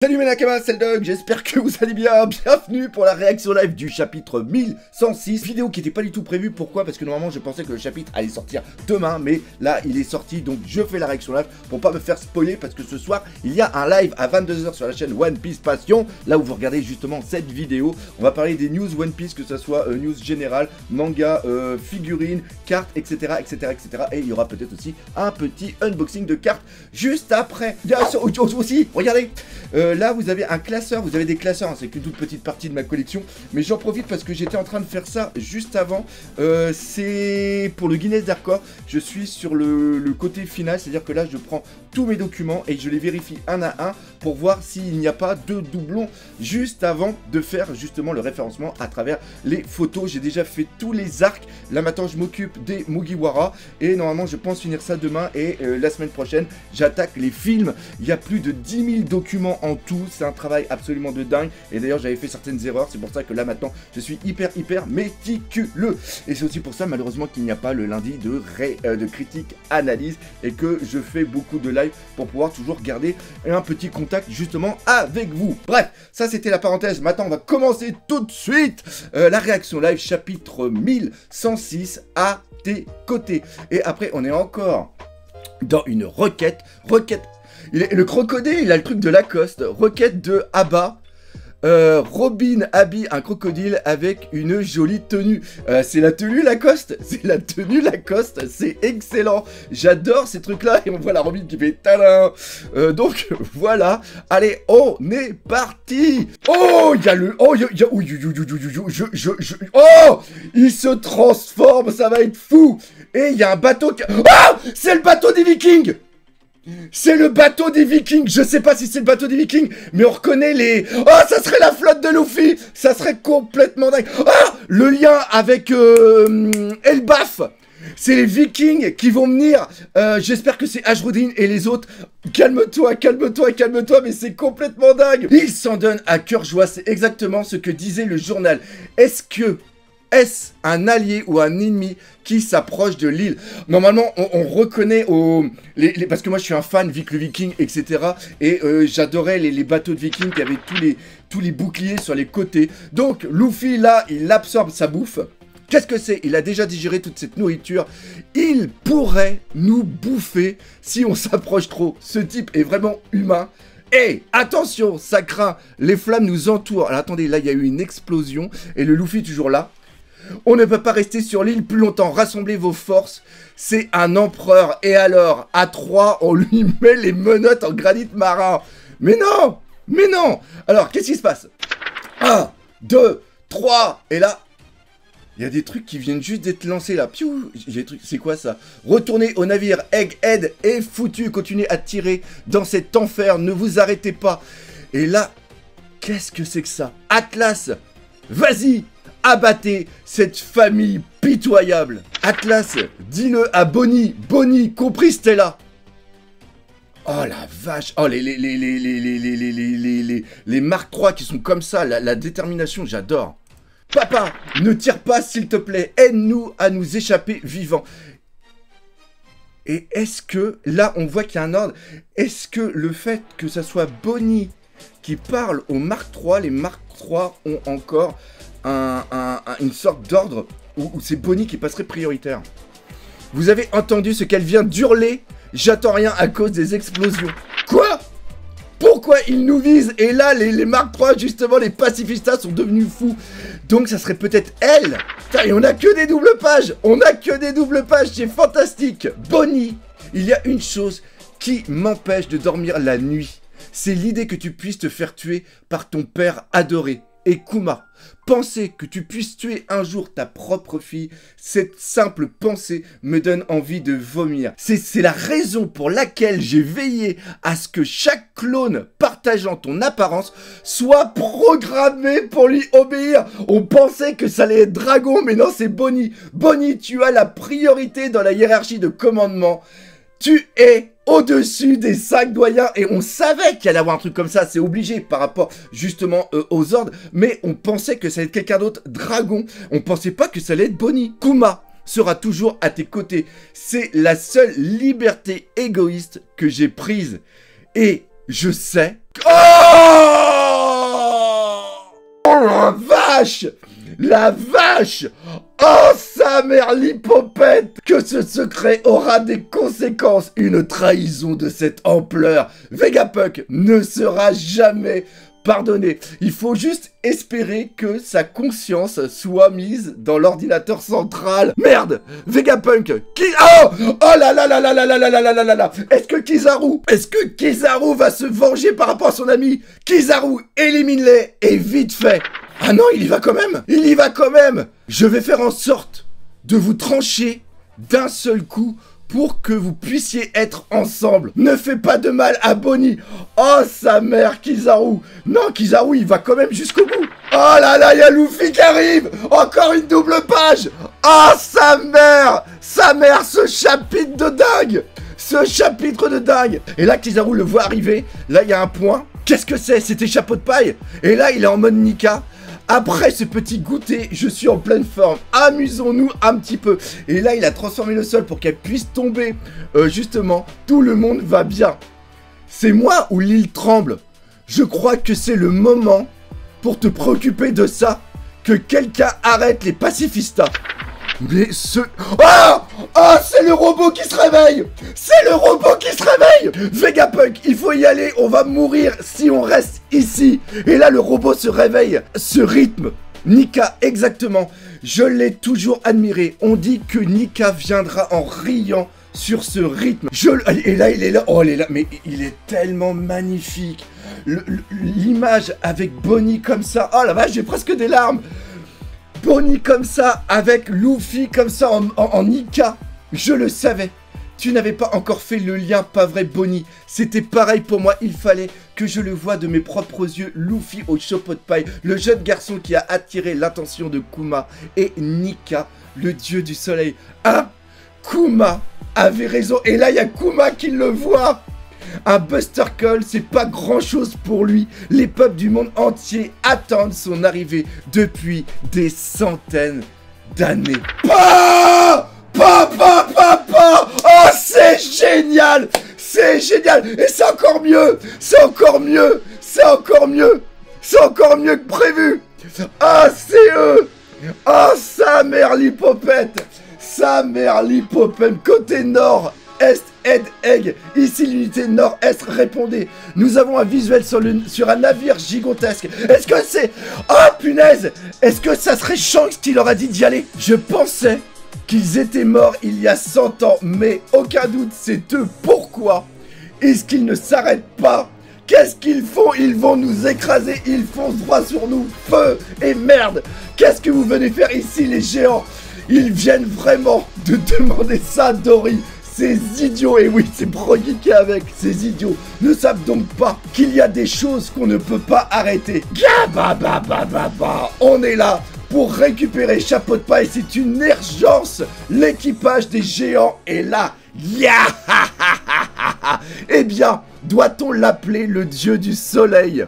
Salut mes nakamas, c'est le Dog, j'espère que vous allez bien, bienvenue pour la réaction live du chapitre 1106, vidéo qui n'était pas du tout prévue, pourquoi? Parce que normalement je pensais que le chapitre allait sortir demain, mais là il est sorti, donc je fais la réaction live pour pas me faire spoiler, parce que ce soir il y a un live à 22 h sur la chaîne One Piece Passion, là où vous regardez justement cette vidéo. On va parler des news One Piece, que ce soit news générale, manga, figurines, cartes, etc., etc., etc., et il y aura peut-être aussi un petit unboxing de cartes juste après. Il y a aussi, regardez, là vous avez un classeur, vous avez des classeurs, hein, c'est qu'une toute petite partie de ma collection, mais j'en profite parce que j'étais en train de faire ça juste avant. C'est pour le Guinness des records, je suis sur le côté final, c'est à dire que là je prends tous mes documents et je les vérifie un à un pour voir s'il n'y a pas de doublons juste avant de faire justement le référencement à travers les photos. J'ai déjà fait tous les arcs, là maintenant je m'occupe des Mugiwara et normalement je pense finir ça demain, et la semaine prochaine j'attaque les films. Il y a plus de 10 000 documents en tout, c'est un travail absolument de dingue, et d'ailleurs j'avais fait certaines erreurs, c'est pour ça que là maintenant je suis hyper méticuleux, et c'est aussi pour ça malheureusement qu'il n'y a pas le lundi de critique analyse, et que je fais beaucoup de live pour pouvoir toujours garder un petit contact justement avec vous. Bref, ça c'était la parenthèse. Maintenant on va commencer tout de suite la réaction live chapitre 1106 à tes côtés, et après on est encore dans une requête. Le crocodile, il a le truc de Lacoste. Requête de Abba. Robin habille un crocodile avec une jolie tenue. C'est la tenue Lacoste. C'est la tenue Lacoste. C'est excellent. J'adore ces trucs-là. Et on voit la Robin qui fait talin. Donc voilà. Allez, on est parti. Oh, il y a le... Oh, oh, il se transforme. Ça va être fou. Et il y a un bateau qui... Oh, c'est le bateau des Vikings. C'est le bateau des Vikings. Je sais pas si c'est le bateau des Vikings, mais on reconnaît les... Oh, ça serait la flotte de Luffy. Ça serait complètement dingue. Ah, le lien avec Elbaf. C'est les Vikings qui vont venir. J'espère que c'est Ashrodin et les autres. Calme-toi, calme-toi, calme-toi, mais c'est complètement dingue. Il s'en donne à cœur joie. C'est exactement ce que disait le journal. Est-ce un allié ou un ennemi qui s'approche de l'île? Normalement, on reconnaît parce que moi je suis un fan, Vic le Viking, etc. Et j'adorais les bateaux de Vikings qui avaient tous les boucliers sur les côtés. Donc, Luffy, là, il absorbe sa bouffe. Qu'est-ce que c'est? Il a déjà digéré toute cette nourriture. Il pourrait nous bouffer si on s'approche trop. Ce type est vraiment humain. Et attention, ça craint. Les flammes nous entourent. Alors attendez, là, il y a eu une explosion. Et le Luffy toujours là. On ne peut pas rester sur l'île plus longtemps. Rassemblez vos forces. C'est un empereur. Et alors, à 3, on lui met les menottes en granit marin. Mais non! Mais non! Alors, qu'est-ce qui se passe? 1, 2, 3. Et là, il y a des trucs qui viennent juste d'être lancés là. Piou! C'est quoi ça? Retournez au navire. Egghead est foutu. Continuez à tirer dans cet enfer. Ne vous arrêtez pas. Et là, qu'est-ce que c'est que ça? Atlas, vas-y! Abattez cette famille pitoyable. Atlas, dis-le à Bonnie. Bonnie, compris Stella. Oh la vache. Oh les Mark III qui sont comme ça. La détermination, j'adore. Papa, ne tire pas s'il te plaît. Aide-nous à nous échapper vivants. Et est-ce que, là on voit qu'il y a un ordre. Est-ce que le fait que ça soit Bonnie qui parle aux Mark III, les Mark III ont encore une sorte d'ordre où c'est Bonnie qui passerait prioritaire? Vous avez entendu ce qu'elle vient d'hurler? J'attends rien à cause des explosions. Quoi? Pourquoi ils nous visent? Et là, les Mark III, justement, les pacifistas sont devenus fous. Donc, ça serait peut-être elle. Putain, et on a que des doubles pages. On a que des doubles pages. C'est fantastique. Bonnie, il y a une chose qui m'empêche de dormir la nuit. C'est l'idée que tu puisses te faire tuer par ton père adoré. Et Kuma, penser que tu puisses tuer un jour ta propre fille, cette simple pensée me donne envie de vomir. C'est la raison pour laquelle j'ai veillé à ce que chaque clone partageant ton apparence soit programmé pour lui obéir. On pensait que ça allait être Dragon, mais non, c'est Bonnie. Bonnie, tu as la priorité dans la hiérarchie de commandement. Tu es au-dessus des 5 doyens, et on savait qu'il allait avoir un truc comme ça, c'est obligé par rapport justement aux ordres, mais on pensait que ça allait être quelqu'un d'autre. Dragon, on pensait pas que ça allait être Bonnie. Kuma sera toujours à tes côtés. C'est la seule liberté égoïste que j'ai prise. Et je sais... Oh, oh la vache! La vache! Oh, sa mère l'hypopète! Que ce secret aura des conséquences! Une trahison de cette ampleur! Vegapunk ne sera jamais pardonné. Il faut juste espérer que sa conscience soit mise dans l'ordinateur central. Merde! Vegapunk! Oh! Oh là là là là là là là là là là là là! Est-ce que Kizaru va se venger par rapport à son ami? Kizaru, élimine-les et vite fait! Ah non, il y va quand même! Il y va quand même! Je vais faire en sorte de vous trancher d'un seul coup pour que vous puissiez être ensemble. Ne fais pas de mal à Bonnie. Oh, sa mère, Kizaru. Non, Kizaru, il va quand même jusqu'au bout. Oh là là, il y a Luffy qui arrive. Encore une double page. Oh, sa mère. Sa mère, ce chapitre de dingue. Ce chapitre de dingue. Et là, Kizaru le voit arriver. Là, il y a un point. Qu'est-ce que c'est? C'était chapeau de paille. Et là, il est en mode Nika. Après ce petit goûter, je suis en pleine forme. Amusons-nous un petit peu. Et là, il a transformé le sol pour qu'elle puisse tomber. Justement, tout le monde va bien. C'est moi ou l'île tremble? Je crois que c'est le moment pour te préoccuper de ça. Que quelqu'un arrête les pacifistas. Mais ce... Oh! Oh, c'est le robot qui se réveille! C'est le robot qui se réveille! Vegapunk, il faut y aller, on va mourir si on reste ici. Et là, le robot se réveille. Ce rythme, Nika, exactement. Je l'ai toujours admiré. On dit que Nika viendra en riant sur ce rythme. Et là, il est là. Oh, il est là. Mais il est tellement magnifique. L'image avec Bonnie comme ça. Oh la vache, j'ai presque des larmes. Bonnie comme ça, avec Luffy comme ça en Nika. Je le savais. Tu n'avais pas encore fait le lien, pas vrai, Bonnie. C'était pareil pour moi. Il fallait que je le voie de mes propres yeux. Luffy au chapeau de paille. Le jeune garçon qui a attiré l'attention de Kuma. Et Nika, le dieu du soleil. Hein? Kuma avait raison. Et là, il y a Kuma qui le voit. Un Buster Call, c'est pas grand chose pour lui. Les peuples du monde entier attendent son arrivée depuis des centaines d'années. Oh, c'est génial! C'est génial! Et c'est encore mieux! C'est encore mieux! C'est encore mieux! C'est encore mieux que prévu! Ah, c'est eux! Oh, sa mère l'hypopète! Sa mère l'hypopète! Côté nord! Est, Head, Egg, ici l'unité nord-est, répondez. Nous avons un visuel sur un navire gigantesque. Est-ce que c'est... Oh punaise! Est-ce que ça serait Shanks qui leur a dit d'y aller? Je pensais qu'ils étaient morts il y a 100 ans, mais aucun doute, c'est eux. Pourquoi est-ce qu'ils ne s'arrêtent pas? Qu'est-ce qu'ils font? Ils vont nous écraser, ils foncent droit sur nous. Feu et merde! Qu'est-ce que vous venez faire ici, les géants? Ils viennent vraiment de demander ça à Dory. Ces idiots, et oui, c'est Brogy qui est avec, ces idiots ne savent donc pas qu'il y a des choses qu'on ne peut pas arrêter. On est là pour récupérer Chapeau de Paille, c'est une urgence. L'équipage des géants est là. Eh bien, doit-on l'appeler le dieu du soleil?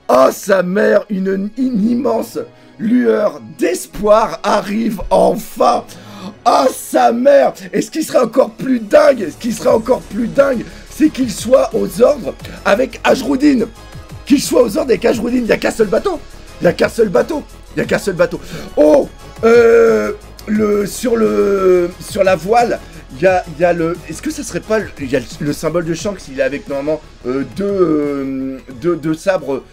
Oh, sa mère, une immense lueur d'espoir arrive enfin. Ah, sa mère! Et ce qui serait encore plus dingue, c'est qu'il soit aux ordres avec Ajrudin. Qu'il soit aux ordres avec Ajrudin, il n'y a qu'un seul bateau. Oh, sur la voile, il y a le... Est-ce que ça serait pas... Il y a le symbole de Shanks, il est avec normalement deux sabres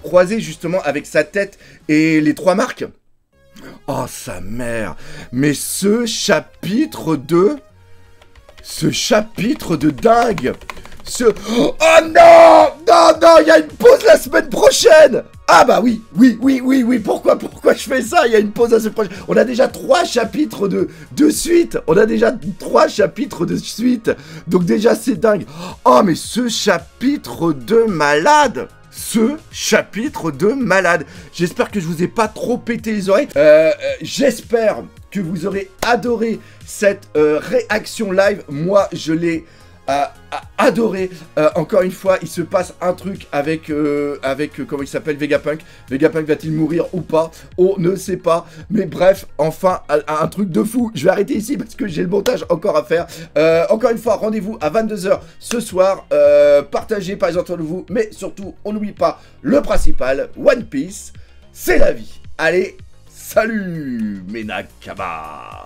croisés justement avec sa tête et les 3 marques. Oh, sa mère! Mais ce chapitre de dingue! Oh non! Non, il y a une pause la semaine prochaine! Ah bah oui, pourquoi je fais ça? Il y a une pause la semaine prochaine. On a déjà 3 chapitres de suite. Donc déjà, c'est dingue. Oh, mais ce chapitre de malade! J'espère que je vous ai pas trop pété les oreilles. J'espère que vous aurez adoré cette réaction live. Moi, je l'ai adoré. Encore une fois, il se passe un truc avec, comment il s'appelle, Vegapunk. Vegapunk va-t-il mourir ou pas? On ne sait pas. Mais bref, enfin, un truc de fou. Je vais arrêter ici parce que j'ai le montage encore à faire. Encore une fois, rendez-vous à 22 h ce soir. Partagez par les entre vous. Mais surtout, on n'oublie pas le principal. One Piece, c'est la vie. Allez, salut mes Nakama.